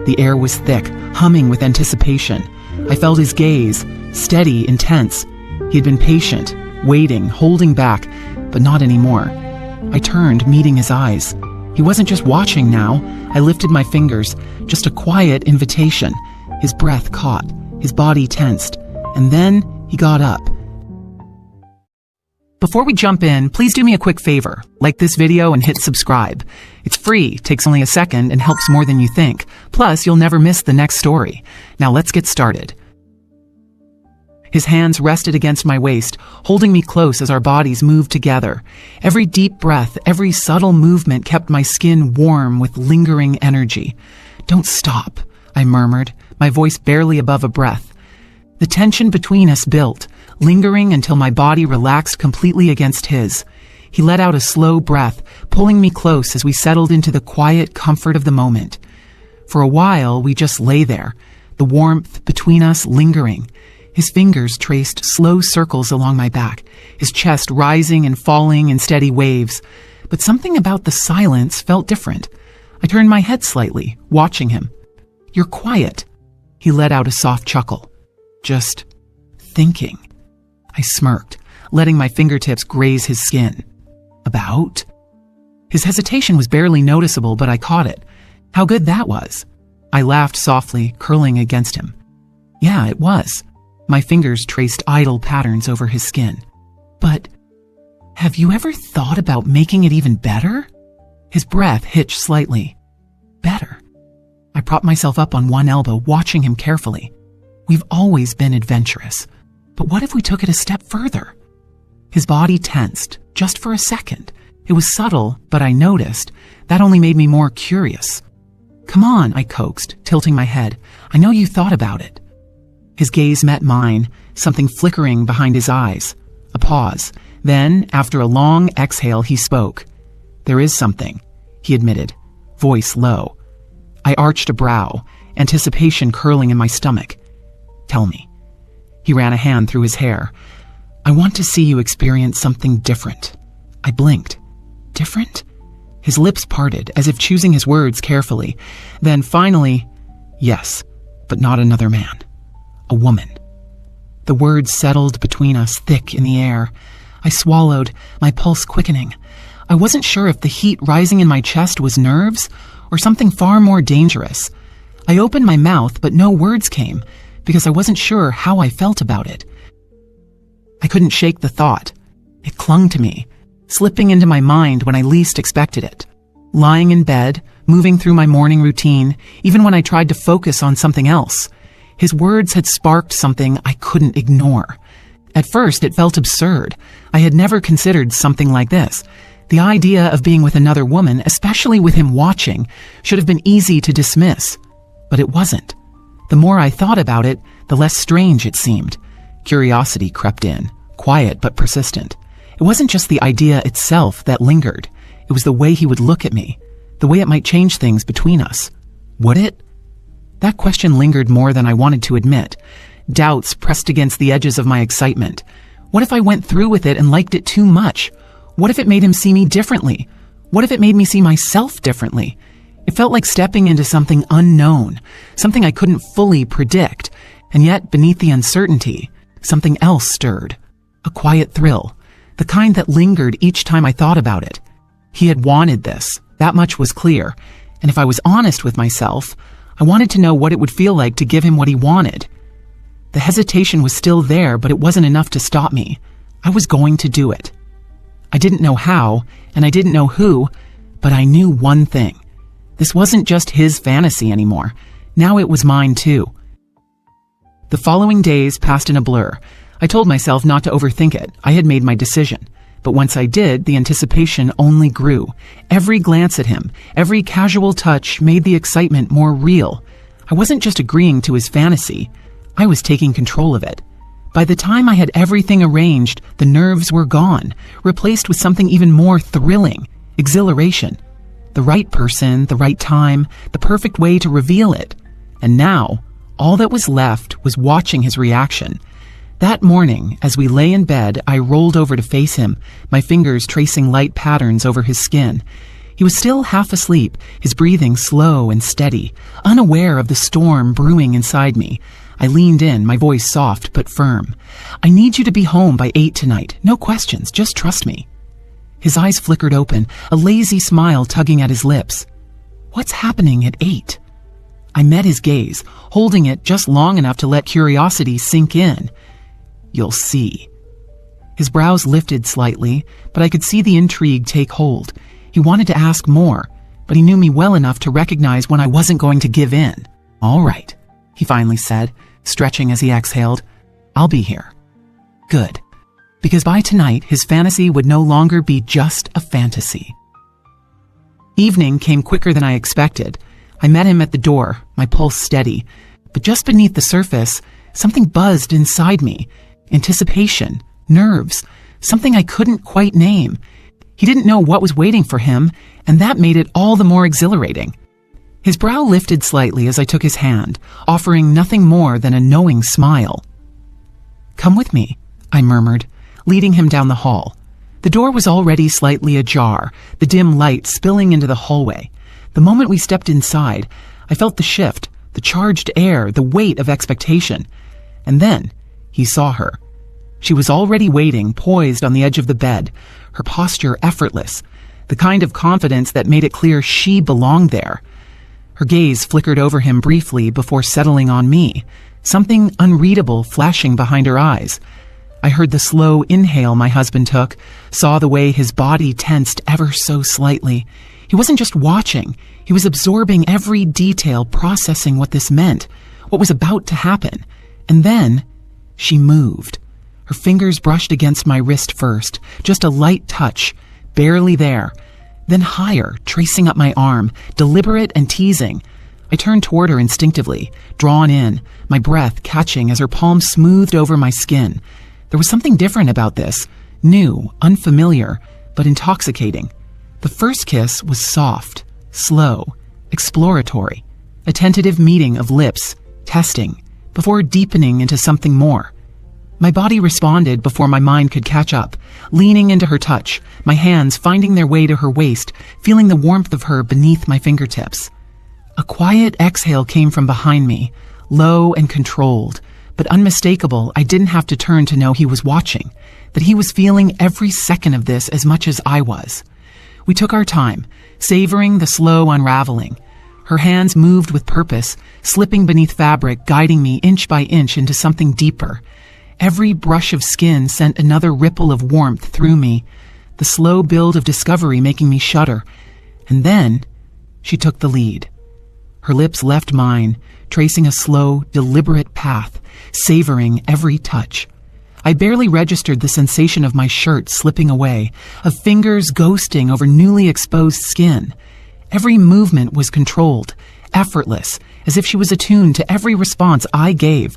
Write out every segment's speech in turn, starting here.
The air was thick, humming with anticipation. I felt his gaze, steady, intense. He had been patient, waiting, holding back, but not anymore. I turned, meeting his eyes. He wasn't just watching now. I lifted my fingers, just a quiet invitation. His breath caught, his body tensed, and then he got up. Before we jump in, please do me a quick favor. Like this video and hit subscribe. It's free, takes only a second, and helps more than you think. Plus, you'll never miss the next story. Now let's get started. His hands rested against my waist, holding me close as our bodies moved together. Every deep breath, every subtle movement kept my skin warm with lingering energy. "Don't stop," I murmured, my voice barely above a breath. The tension between us built, lingering until my body relaxed completely against his. He let out a slow breath, pulling me close as we settled into the quiet comfort of the moment. For a while, we just lay there, the warmth between us lingering. His fingers traced slow circles along my back, his chest rising and falling in steady waves. But something about the silence felt different. I turned my head slightly, watching him. "You're quiet." He let out a soft chuckle. "Just thinking." I smirked, letting my fingertips graze his skin. "About?" His hesitation was barely noticeable, but I caught it. How good that was. I laughed softly, curling against him. Yeah, it was. My fingers traced idle patterns over his skin. "But have you ever thought about making it even better?" His breath hitched slightly. "Better?" I propped myself up on one elbow, watching him carefully. We've always been adventurous. But what if we took it a step further? His body tensed, just for a second. It was subtle, but I noticed. That only made me more curious. "Come on," I coaxed, tilting my head. "I know you thought about it." His gaze met mine, something flickering behind his eyes. A pause. Then, after a long exhale, he spoke. "There is something," he admitted, voice low. I arched a brow, anticipation curling in my stomach. "Tell me." He ran a hand through his hair. "I want to see you experience something different." I blinked. "Different?" His lips parted, as if choosing his words carefully. Then finally, "Yes, but not another man. A woman." The words settled between us, thick in the air. I swallowed, my pulse quickening. I wasn't sure if the heat rising in my chest was nerves or something far more dangerous. I opened my mouth, but no words came, because I wasn't sure how I felt about it. I couldn't shake the thought. It clung to me, slipping into my mind when I least expected it. Lying in bed, moving through my morning routine, even when I tried to focus on something else, his words had sparked something I couldn't ignore. At first, it felt absurd. I had never considered something like this. The idea of being with another woman, especially with him watching, should have been easy to dismiss. But it wasn't. The more I thought about it, the less strange it seemed. Curiosity crept in, quiet but persistent. It wasn't just the idea itself that lingered. It was the way he would look at me, the way it might change things between us. Would it? That question lingered more than I wanted to admit. Doubts pressed against the edges of my excitement. What if I went through with it and liked it too much? What if it made him see me differently? What if it made me see myself differently? It felt like stepping into something unknown, something I couldn't fully predict. And yet, beneath the uncertainty, something else stirred. A quiet thrill, the kind that lingered each time I thought about it. He had wanted this, that much was clear. And if I was honest with myself, I wanted to know what it would feel like to give him what he wanted. The hesitation was still there, but it wasn't enough to stop me. I was going to do it. I didn't know how, and I didn't know who, but I knew one thing. This wasn't just his fantasy anymore. Now it was mine too. The following days passed in a blur. I told myself not to overthink it. I had made my decision. But once I did, the anticipation only grew. Every glance at him, every casual touch made the excitement more real. I wasn't just agreeing to his fantasy. I was taking control of it. By the time I had everything arranged, the nerves were gone, replaced with something even more thrilling, exhilaration. The right person, the right time, the perfect way to reveal it. And now, all that was left was watching his reaction. That morning, as we lay in bed, I rolled over to face him, my fingers tracing light patterns over his skin. He was still half asleep, his breathing slow and steady, unaware of the storm brewing inside me. I leaned in, my voice soft but firm. "I need you to be home by 8 tonight. No questions, just trust me." His eyes flickered open, a lazy smile tugging at his lips. "What's happening at 8? I met his gaze, holding it just long enough to let curiosity sink in. "You'll see." His brows lifted slightly, but I could see the intrigue take hold. He wanted to ask more, but he knew me well enough to recognize when I wasn't going to give in. "All right," he finally said, stretching as he exhaled. "I'll be here." Good. Because by tonight, his fantasy would no longer be just a fantasy. Evening came quicker than I expected. I met him at the door, my pulse steady. But just beneath the surface, something buzzed inside me. Anticipation, nerves, something I couldn't quite name. He didn't know what was waiting for him, and that made it all the more exhilarating. His brow lifted slightly as I took his hand, offering nothing more than a knowing smile. "Come with me," I murmured, leading him down the hall. The door was already slightly ajar, the dim light spilling into the hallway. The moment we stepped inside, I felt the shift, the charged air, the weight of expectation. And then he saw her. She was already waiting, poised on the edge of the bed, her posture effortless, the kind of confidence that made it clear she belonged there. Her gaze flickered over him briefly before settling on me, something unreadable flashing behind her eyes. I heard the slow inhale my husband took, saw the way his body tensed ever so slightly. He wasn't just watching, he was absorbing every detail, processing what this meant, what was about to happen. And then she moved. Her fingers brushed against my wrist first, just a light touch, barely there. Then higher, tracing up my arm, deliberate and teasing. I turned toward her instinctively, drawn in, my breath catching as her palm smoothed over my skin. There was something different about this, new, unfamiliar, but intoxicating. The first kiss was soft, slow, exploratory, a tentative meeting of lips, testing, before deepening into something more. My body responded before my mind could catch up, leaning into her touch, my hands finding their way to her waist, feeling the warmth of her beneath my fingertips. A quiet exhale came from behind me, low and controlled, but unmistakable. I didn't have to turn to know he was watching, that he was feeling every second of this as much as I was. We took our time, savoring the slow unraveling. Her hands moved with purpose, slipping beneath fabric, guiding me inch by inch into something deeper. Every brush of skin sent another ripple of warmth through me, the slow build of discovery making me shudder. And then she took the lead. Her lips left mine, tracing a slow, deliberate path, savoring every touch. I barely registered the sensation of my shirt slipping away, of fingers ghosting over newly exposed skin. Every movement was controlled, effortless, as if she was attuned to every response I gave.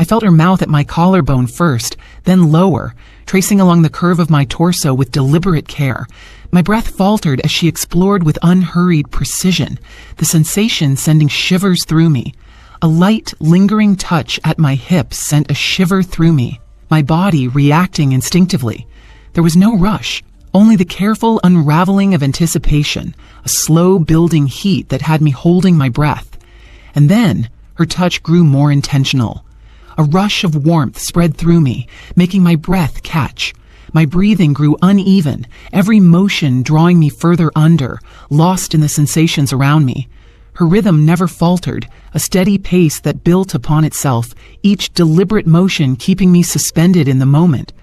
I felt her mouth at my collarbone first, then lower, tracing along the curve of my torso with deliberate care. My breath faltered as she explored with unhurried precision, the sensation sending shivers through me. A light, lingering touch at my hips sent a shiver through me, my body reacting instinctively. There was no rush, only the careful unraveling of anticipation, a slow building heat that had me holding my breath. And then her touch grew more intentional. A rush of warmth spread through me, making my breath catch. My breathing grew uneven, every motion drawing me further under, lost in the sensations around me. Her rhythm never faltered, a steady pace that built upon itself, each deliberate motion keeping me suspended in the moment.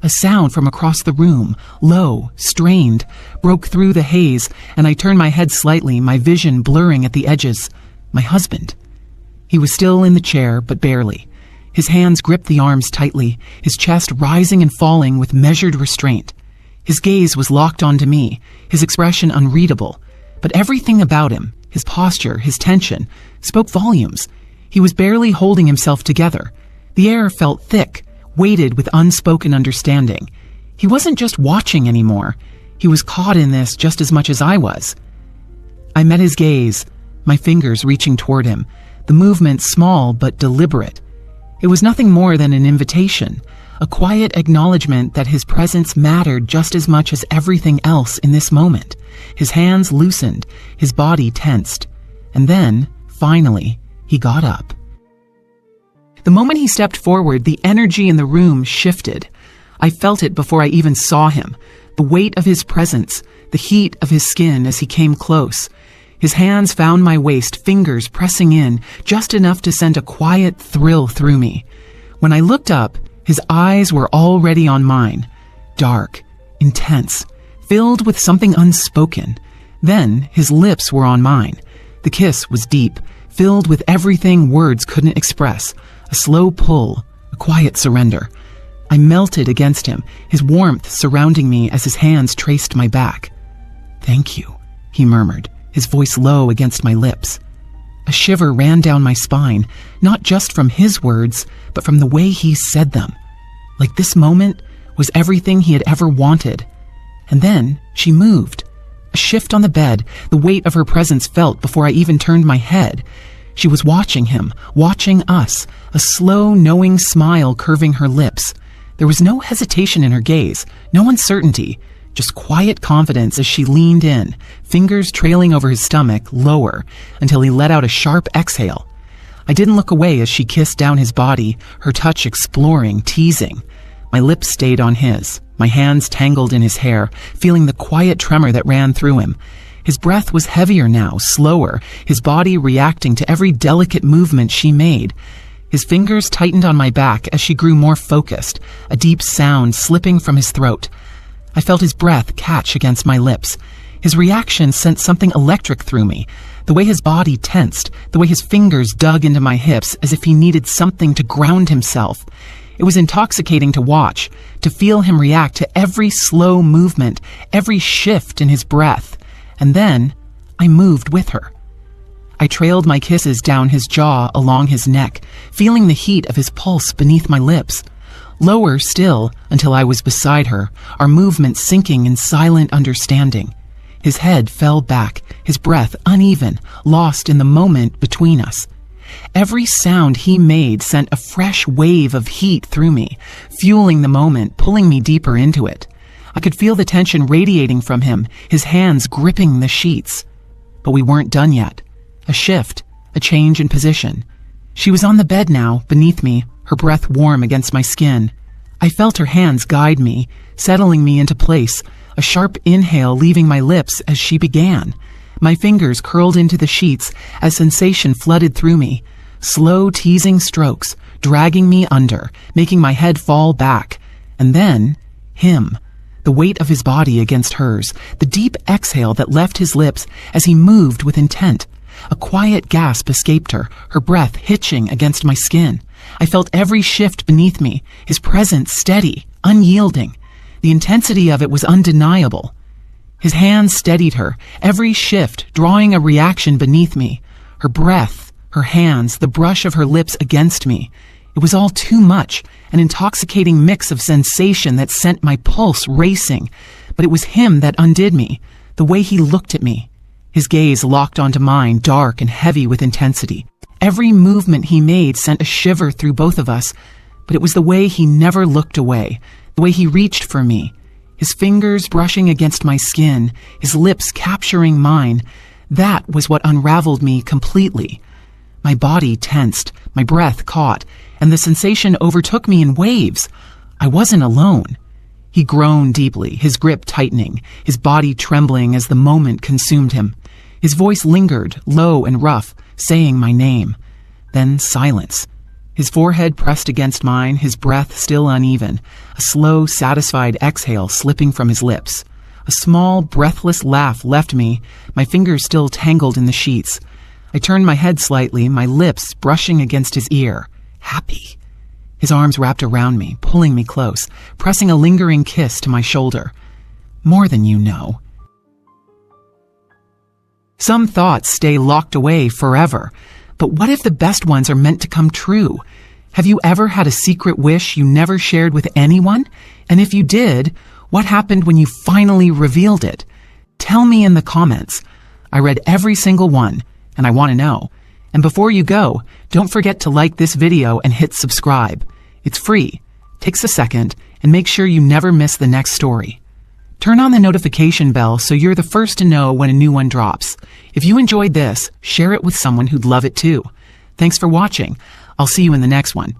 A sound from across the room, low, strained, broke through the haze, and I turned my head slightly, my vision blurring at the edges. My husband. He was still in the chair, but barely. His hands gripped the arms tightly, his chest rising and falling with measured restraint. His gaze was locked onto me, his expression unreadable. But everything about him, his posture, his tension, spoke volumes. He was barely holding himself together. The air felt thick, weighted with unspoken understanding. He wasn't just watching anymore. He was caught in this just as much as I was. I met his gaze, my fingers reaching toward him, the movement small but deliberate. It was nothing more than an invitation, a quiet acknowledgement that his presence mattered just as much as everything else in this moment. His hands loosened, his body tensed, and then, finally, he got up. The moment he stepped forward, the energy in the room shifted. I felt it before I even saw him. The weight of his presence, the heat of his skin as he came close. His hands found my waist, fingers pressing in, just enough to send a quiet thrill through me. When I looked up, his eyes were already on mine. Dark, intense, filled with something unspoken. Then his lips were on mine. The kiss was deep, filled with everything words couldn't express. A slow pull, a quiet surrender. I melted against him, his warmth surrounding me as his hands traced my back. "Thank you," he murmured, his voice low against my lips. A shiver ran down my spine, not just from his words, but from the way he said them. Like this moment was everything he had ever wanted. And then she moved. A shift on the bed, the weight of her presence felt before I even turned my head. She was watching him, watching us, a slow, knowing smile curving her lips. There was no hesitation in her gaze, no uncertainty, just quiet confidence as she leaned in, fingers trailing over his stomach, lower, until he let out a sharp exhale. I didn't look away as she kissed down his body, her touch exploring, teasing. My lips stayed on his, my hands tangled in his hair, feeling the quiet tremor that ran through him. His breath was heavier now, slower, his body reacting to every delicate movement she made. His fingers tightened on my back as she grew more focused, a deep sound slipping from his throat. I felt his breath catch against my lips. His reaction sent something electric through me. The way his body tensed, the way his fingers dug into my hips as if he needed something to ground himself. It was intoxicating to watch, to feel him react to every slow movement, every shift in his breath. And then, I moved with her. I trailed my kisses down his jaw along his neck, feeling the heat of his pulse beneath my lips. Lower still until I was beside her, our movement sinking in silent understanding. His head fell back, his breath uneven, lost in the moment between us. Every sound he made sent a fresh wave of heat through me, fueling the moment, pulling me deeper into it. I could feel the tension radiating from him, his hands gripping the sheets. But we weren't done yet. A shift, a change in position. She was on the bed now, beneath me, her breath warm against my skin. I felt her hands guide me, settling me into place, a sharp inhale leaving my lips as she began. My fingers curled into the sheets as sensation flooded through me. Slow, teasing strokes, dragging me under, making my head fall back. And then, him. The weight of his body against hers, the deep exhale that left his lips as he moved with intent. A quiet gasp escaped her, her breath hitching against my skin. I felt every shift beneath me, his presence steady, unyielding. The intensity of it was undeniable. His hands steadied her, every shift drawing a reaction beneath me. Her breath, her hands, the brush of her lips against me. It was all too much, an intoxicating mix of sensation that sent my pulse racing. But it was him that undid me, the way he looked at me. His gaze locked onto mine, dark and heavy with intensity. Every movement he made sent a shiver through both of us, but it was the way he never looked away, the way he reached for me, his fingers brushing against my skin, his lips capturing mine. That was what unraveled me completely. My body tensed, my breath caught, and the sensation overtook me in waves. I wasn't alone. He groaned deeply, his grip tightening, his body trembling as the moment consumed him. His voice lingered, low and rough, saying my name. Then silence. His forehead pressed against mine, his breath still uneven, a slow, satisfied exhale slipping from his lips. A small, breathless laugh left me, my fingers still tangled in the sheets. I turned my head slightly, my lips brushing against his ear. Happy. His arms wrapped around me, pulling me close, pressing a lingering kiss to my shoulder. More than you know. Some thoughts stay locked away forever, but what if the best ones are meant to come true? Have you ever had a secret wish you never shared with anyone? And if you did, what happened when you finally revealed it? Tell me in the comments. I read every single one, and I want to know. And before you go, don't forget to like this video and hit subscribe. It's free, takes a second and makes sure you never miss the next story. Turn on the notification bell so you're the first to know when a new one drops. If you enjoyed this, share it with someone who'd love it too. Thanks for watching. I'll see you in the next one.